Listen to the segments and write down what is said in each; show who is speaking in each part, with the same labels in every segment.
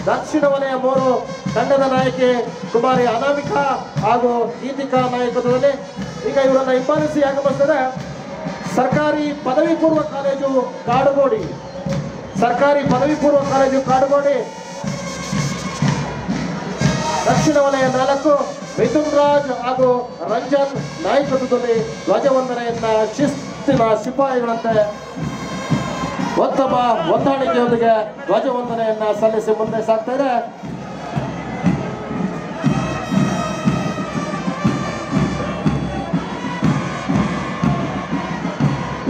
Speaker 1: ದಕ್ಷಿಣ ವಲಯ 3 ತಂಡದ ನಾಯಕಿ ಕುಮಾರಿ ಅನಾಮಿಕಾ ಹಾಗೂ ಗೀತಿಕಾ ನಾಯಕತ್ವದಲ್ಲಿ ಈಗ ಇವರನ್ನ ಹಿಂಬಾಲಿಸಿ ಆಗಮಿಸಿದರೆ ಸರ್ಕಾರಿ ಪದವಿ ಪೂರ್ವ ಕಾಲೇಜು ಕಾಡುಗೋಡಿ ದಕ್ಷಿಣ ವಲಯ 4 ಮಿಥುನ್ ರಾಜ್ ಹಾಗೂ ರಂಜನ್ ನಾಯಕತ್ವದಲ್ಲಿ ಧ್ವಜವಂದನೆಯನ್ನ ಶಿಸ್ತಿನ ಸಿಪಾಯಿಗಳಂತೆ ಉತ್ತಮ ಹೊಂದಾಣಿಕೆಯೊಂದಿಗೆ ಧ್ವಜವಂದನೆಯನ್ನ ಸಲ್ಲಿಸಿ ಮುಂದೆ ಸಾಗ್ತಾರೆ.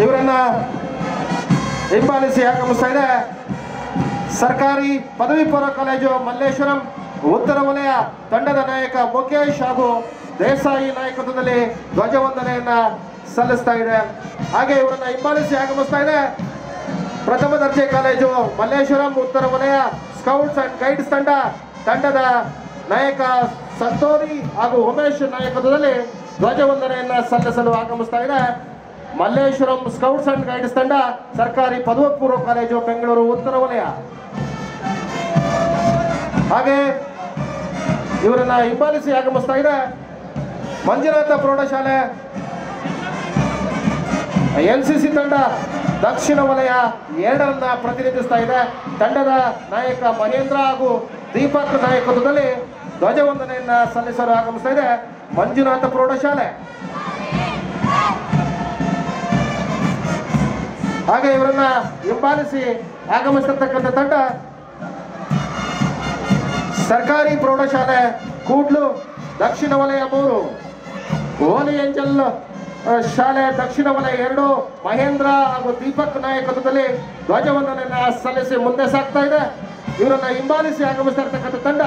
Speaker 1: ಇವರನ್ನ ಹಿಂಬಾಲಿಸಿ ಆಗಮಿಸ್ತಾ ಇದೆ ಸರ್ಕಾರಿ ಪದವಿ ಪೂರ್ವ ಕಾಲೇಜು ಮಲ್ಲೇಶ್ವರಂ ಉತ್ತರ ವಲಯ ತಂಡದ ನಾಯಕ ಮುಖೇಶ್ ಹಾಗೂ ದೇಸಾಯಿ ನಾಯಕತ್ವದಲ್ಲಿ ಧ್ವಜವಂದನೆಯನ್ನ ಸಲ್ಲಿಸ್ತಾ ಇದೆ. ಹಾಗೆ ಇವರನ್ನ ಹಿಂಬಾಲಿಸಿ ಆಗಮಿಸ್ತಾ ಇದೆ ಪ್ರಥಮ ದರ್ಜೆ ಕಾಲೇಜು ಮಲ್ಲೇಶ್ವರಂ ಉತ್ತರ ವಲಯ ಸ್ಕೌಟ್ಸ್ ಅಂಡ್ ಗೈಡ್ಸ್ ತಂಡದ ನಾಯಕ ಸಂತೋರಿ ಹಾಗೂ ಉಮೇಶ್ ನಾಯಕತ್ವದಲ್ಲಿ ಧ್ವಜವಂದನೆಯನ್ನ ಸಲ್ಲಿಸಲು ಆಗಮಿಸ್ತಾ ಇದೆ ಮಲ್ಲೇಶ್ವರಂ ಸ್ಕೌಟ್ಸ್ ಅಂಡ್ ಗೈಡ್ಸ್ ತಂಡ ಸರ್ಕಾರಿ ಪದವಿ ಪೂರ್ವ ಕಾಲೇಜು ಬೆಂಗಳೂರು ಉತ್ತರ ವಲಯ. ಹಾಗೆ ಇವರನ್ನ ಹಿಂಬಾಲಿಸಿ ಆಗಮಿಸ್ತಾ ಇದೆ ಮಂಜುನಾಥ ಪ್ರೌಢಶಾಲೆ NCC ತಂಡ ದಕ್ಷಿಣ ವಲಯ 2 ಪ್ರತಿನಿಧಿಸ್ತಾ ಇದೆ. ತಂಡದ ನಾಯಕ ಮಹೇಂದ್ರ ಹಾಗೂ ದೀಪಕ್ ನಾಯಕತ್ವದಲ್ಲಿ ಧ್ವಜವಂದನೆಯನ್ನ ಸಲ್ಲಿಸಲು ಆಗಮಿಸ್ತಾ ಇದೆ ಮಂಜುನಾಥ ಪ್ರೌಢಶಾಲೆ. ಹಾಗೆ ಇವರನ್ನ ಹಿಂಬಾಲಿಸಿ ಆಗಮಿಸಿರ್ತಕ್ಕಂಥ ತಂಡ ಸರ್ಕಾರಿ ಪ್ರೌಢಶಾಲೆ ಕೂಡ್ಲು ದಕ್ಷಿಣ ವಲಯ 3 ಓಲಿ ಏಂಜಲ್ ಶಾಲೆ ದಕ್ಷಿಣ ವಲಯ 2 ಮಹೇಂದ್ರ ಹಾಗೂ ದೀಪಕ್ ನಾಯಕತ್ವದಲ್ಲಿ ಧ್ವಜವಂದನೆಯನ್ನ ಸಲ್ಲಿಸಿ ಮುಂದೆ ಸಾಗ್ತಾ ಇದೆ. ಇವರನ್ನ ಹಿಂಬಾಲಿಸಿ ಆಗಮಿಸ್ತಾ ಇರ್ತಕ್ಕಂಥ ತಂಡ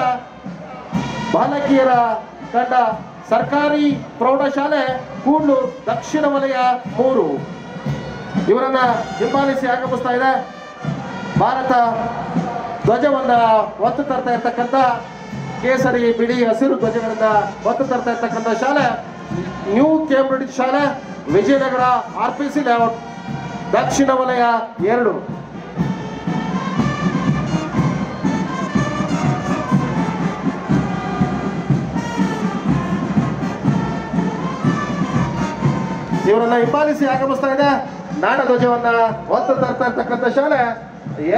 Speaker 1: ಬಾಲಕಿಯರ ತಂಡ ಸರ್ಕಾರಿ ಪ್ರೌಢಶಾಲೆ ಕೂಡ್ಲು ದಕ್ಷಿಣ ವಲಯ 3 ಇವರನ್ನ ಹಿಂಬಾಲಿಸಿ ಆಗಮಿಸ್ತಾ ಇದೆ. ಭಾರತ ಧ್ವಜವನ್ನ ಹೊತ್ತು ತರ್ತಾ ಇರ್ತಕ್ಕಂಥ ಕೇಸರಿ ಬಿಳಿ ಹಸಿರು ಧ್ವಜಗಳಿಂದ ಹೊತ್ತು ತರ್ತಾ ಇರ್ತಕ್ಕಂಥ ಶಾಲೆ ನ್ಯೂ ಕೇಂಬ್ರಿಡ್ಜ್ ಶಾಲೆ ವಿಜಯನಗರ RPC ಲೇಔಟ್ ದಕ್ಷಿಣ ವಲಯ 2. ಇವರನ್ನ ಹಿಂಬಾಲಿಸಿ ಆಗಮಿಸ್ತಾ ಇದೆ ನಾಡಧ್ವಜವನ್ನ ಹೊತ್ತು ತರ್ತಾ ಇರ್ತಕ್ಕಂಥ ಶಾಲೆ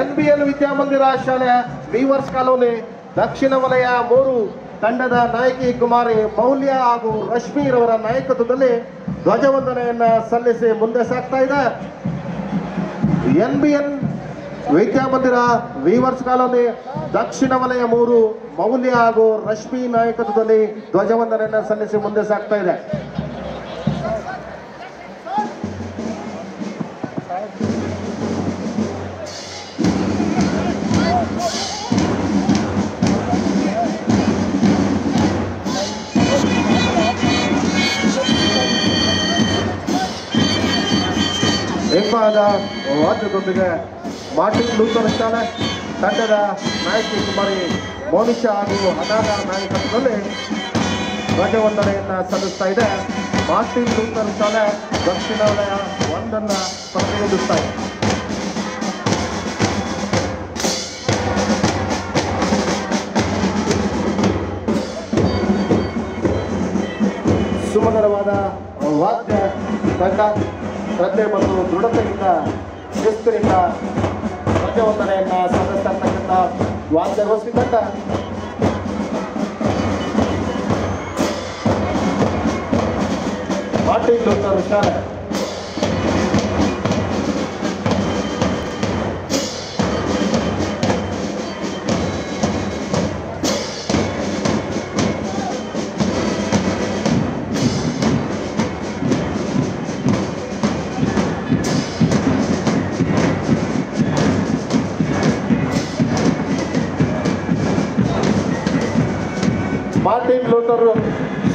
Speaker 1: NBL ವಿದ್ಯಾಮಂದಿರ ಶಾಲೆ ವೀವರ್ಸ್ ಕಾಲೋನಿ ದಕ್ಷಿಣ ವಲಯ 3 ತಂಡದ ನಾಯಕಿ ಕುಮಾರಿ ಮೌಲ್ಯ ಹಾಗೂ ರಶ್ಮಿರವರ ನಾಯಕತ್ವದಲ್ಲಿ ಧ್ವಜವಂದನೆಯನ್ನ ಸಲ್ಲಿಸಿ ಮುಂದೆ ಸಾಗ್ತಾ ಇದೆ. NBL ವಿದ್ಯಾಮಂದಿರ ವೀವರ್ಸ್ ಕಾಲೋನಿ ದಕ್ಷಿಣ ವಲಯ 3 ಮೌಲ್ಯ ಹಾಗೂ ರಶ್ಮಿ ನಾಯಕತ್ವದಲ್ಲಿ ಧ್ವಜವಂದನೆಯನ್ನ ಸಲ್ಲಿಸಿ ಮುಂದೆ ಸಾಗ್ತಾ ಇದೆ. ಹಿಂಭಾಗದ ವಾದ್ಯದೊಂದಿಗೆ ಮಾರ್ಟಿನ್ ಲೂಥರ್ ಶಾಲೆ ತಂಡದ ನಾಯಕಿ ಕುಮಾರಿ ಮೋನಿಶಾ ಹಾಗೂ ಅನಾಗ ನಾಯಕತ್ವದಲ್ಲಿ ಧ್ವಜವಂದನೆಯನ್ನ ಸಲ್ಲಿಸ್ತಾ ಇದೆ. ಮಾರ್ಟಿನ್ ಲೂಥರ್ ಶಾಲೆ ದಕ್ಷಿಣ ವಲಯ 1 ಪ್ರತಿನಿಧಿಸ್ತಾ ಇದೆ. ಸುಮಧುರವಾದ ವಾದ್ಯ ತಂಡ ಶ್ರದ್ಧೆ ಮತ್ತು ದೃಢತೆಯಿಂದ ಶಿಸ್ತಿನಿಂದ ಧ್ವಜವಂದನೆಯನ್ನ ಸಲ್ಲಿಸ್ತಾ ಇರ್ತಕ್ಕಂಥ ವಾದ್ಯಗೋಷ್ಠಿ ತಂಡ ಮಾರ್ಟಿನ್ ಲೂಥರ್ ಶಾಲೆ. ಮಾರ್ಟಿನ್ ಲೂಥರ್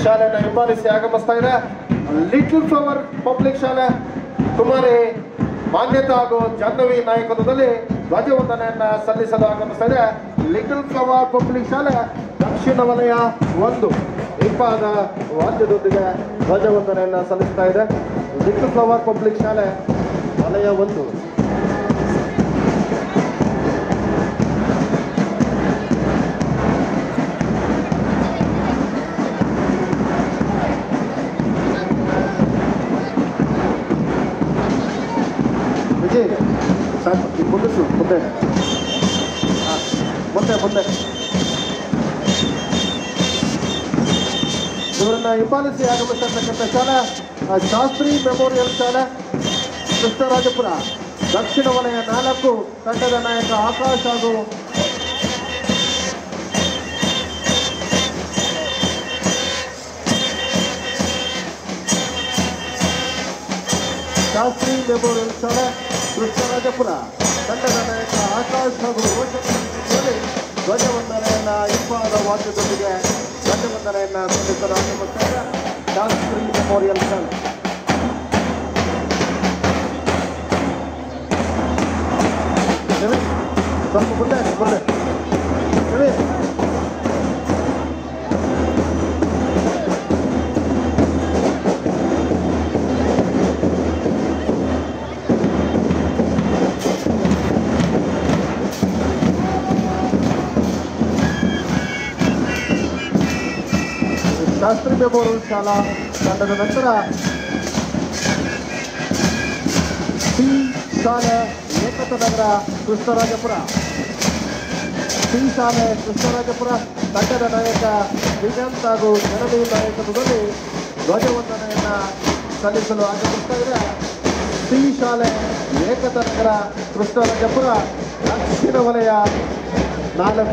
Speaker 1: ಶಾಲೆಯನ್ನು ಹಿಂಬಾಲಿಸಿ ಆಗಮಿಸ್ತಾ ಇದೆ ಲಿಟಲ್ ಫ್ಲವರ್ ಪಬ್ಲಿಕ್ ಶಾಲೆ ಕುಮಾರಿ ಮಾನ್ಯತಾ ಹಾಗೂ ಜಾಹ್ನವಿ ನಾಯಕತ್ವದಲ್ಲಿ ಧ್ವಜವಂದನೆಯನ್ನ ಸಲ್ಲಿಸಲು ಆಗಮಿಸ್ತಾ ಇದೆ. ಲಿಟಲ್ ಫ್ಲವರ್ ಪಬ್ಲಿಕ್ ಶಾಲೆ ದಕ್ಷಿಣ ವಲಯ 1 ಹಿಂಭಾಗ ವಾದ್ಯದೊಂದಿಗೆ ಧ್ವಜವಂದನೆಯನ್ನ ಸಲ್ಲಿಸ್ತಾ ಇದೆ. ಲಿಟಲ್ ಫ್ಲವರ್ ಪಬ್ಲಿಕ್ ಶಾಲೆ ವಲಯ 1. ಮುಂದೆ ಮುಂದೆ ಮುಂದೆ ಇವರನ್ನ ಹಿಂಬಾಲಿಸಿ ಆಗಮಿಸಿರ್ತಕ್ಕಂಥ ಶಾಲಾ ಶಾಸ್ತ್ರಿ ಮೆಮೋರಿಯಲ್ ಶಾಲೆ ಕೃಷ್ಣರಾಜಪುರ ದಕ್ಷಿಣ ವಲಯ 4 ತಂಡದ ನಾಯಕ ಆಕಾಶ್ ಹಾಗೂ ಶಾಸ್ತ್ರಿ ಮೆಮೋರಿಯಲ್ ಶಾಲೆ ಕೃಷ್ಣರಾಜಪುರ ತಂಡದ ನಾಯಕ ಆಕಾಶ್ ಹಾಗೂ ರೋಷನ್ ಧ್ವಜವಂದನೆಯನ್ನ ಇಂಪಾದ ವಾದ್ಯದೊಂದಿಗೆ ಧ್ವಜವಂದನೆಯನ್ನ ಸಲ್ಲಿಸಲು ಆಗಮಿಸಿದ ಶಾಸ್ತ್ರಿ ಮೆಮೋರಿಯಲ್ ಶಾಲೆ ಸ್ವಲ್ಪ ಮುಂದೆ ಮುಂದೆ ಹೇಳಿ ಶಾಸ್ತ್ರಿ ಮೆಮೋರಿಯಲ್ ಶಾಲಾ ತಂಡದ ನಂತರ ಸಿ ಶಾಲೆ ಏಕತನಗರ ಕೃಷ್ಣರಾಜಪುರ ಸಿ ಶಾಲೆ ಕೃಷ್ಣರಾಜಪುರ ತಂಡದ ನಾಯಕ ಶ್ರೀಕಾಂತ್ ಹಾಗೂ ಜನನಿ ನಾಯಕತ್ವದಲ್ಲಿ ಧ್ವಜವಂದನೆಯನ್ನ ಸಲ್ಲಿಸಲು ಆಗಮಿಸ್ತಾ ಇದೆ. ಸಿ ಶಾಲೆ ಏಕತನಗರ ಕೃಷ್ಣರಾಜಪುರ ದಕ್ಷಿಣ ವಲಯ 4.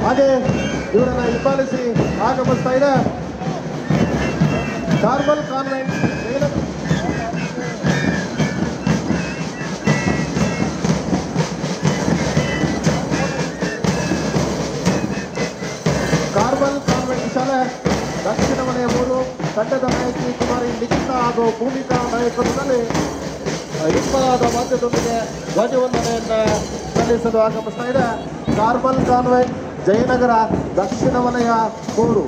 Speaker 1: ಹಾಗೆ ಇವರನ್ನ ಹಿಂಬಾಲಿಸಿ ಆಗಮಿಸ್ತಾ ಇದೆ ಕಾರ್ಮಲ್ ಕಾನ್ವೆಂಟ್ ಶಾಲೆ ದಕ್ಷಿಣ ವಲಯ 3 ತಂಡದ ನಾಯಕಿ ಕುಮಾರಿ ಲಿಖಿತಾ ಹಾಗೂ ಭೂಮಿಕಾ ನಾಯಕತ್ವದಲ್ಲಿ ಇಂಪಾದ ವಾದ್ಯದೊಂದಿಗೆ ಧ್ವಜವಂದನೆಯನ್ನ ಸಲ್ಲಿಸಲು ಆಗಮಿಸ್ತಾ ಇದೆ ಕಾರ್ಮಲ್ ಕಾನ್ವೆಂಟ್ ಜಯನಗರ ದಕ್ಷಿಣ ವಲಯ 3.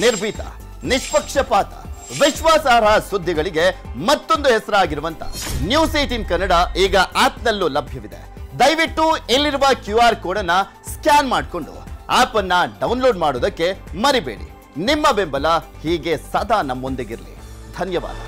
Speaker 2: ನಿರ್ಭೀತ, ನಿಷ್ಪಕ್ಷಪಾತ, ವಿಶ್ವಾಸಾರ್ಹ ಸುದ್ದಿಗಳಿಗೆ ಮತ್ತೊಂದು ಹೆಸರಾಗಿರುವಂತ ನ್ಯೂಸ್ 18 ಕನ್ನಡ ಈಗ ಆಪ್ನಲ್ಲೂ ಲಭ್ಯವಿದೆ. ದಯವಿಟ್ಟು ಇಲ್ಲಿರುವ QR ಕೋಡ್ ಅನ್ನ ಸ್ಕ್ಯಾನ್ ಮಾಡಿಕೊಂಡು ಆಪ್ ಅನ್ನ ಡೌನ್ಲೋಡ್ ಮಾಡೋದಕ್ಕೆ ಮರಿಬೇಡಿ. ನಿಮ್ಮ ಬೆಂಬಲ ಹೀಗೆ ಸದಾ ನಮ್ಮೊಂದಿಗಿರಲಿ. ಧನ್ಯವಾದ.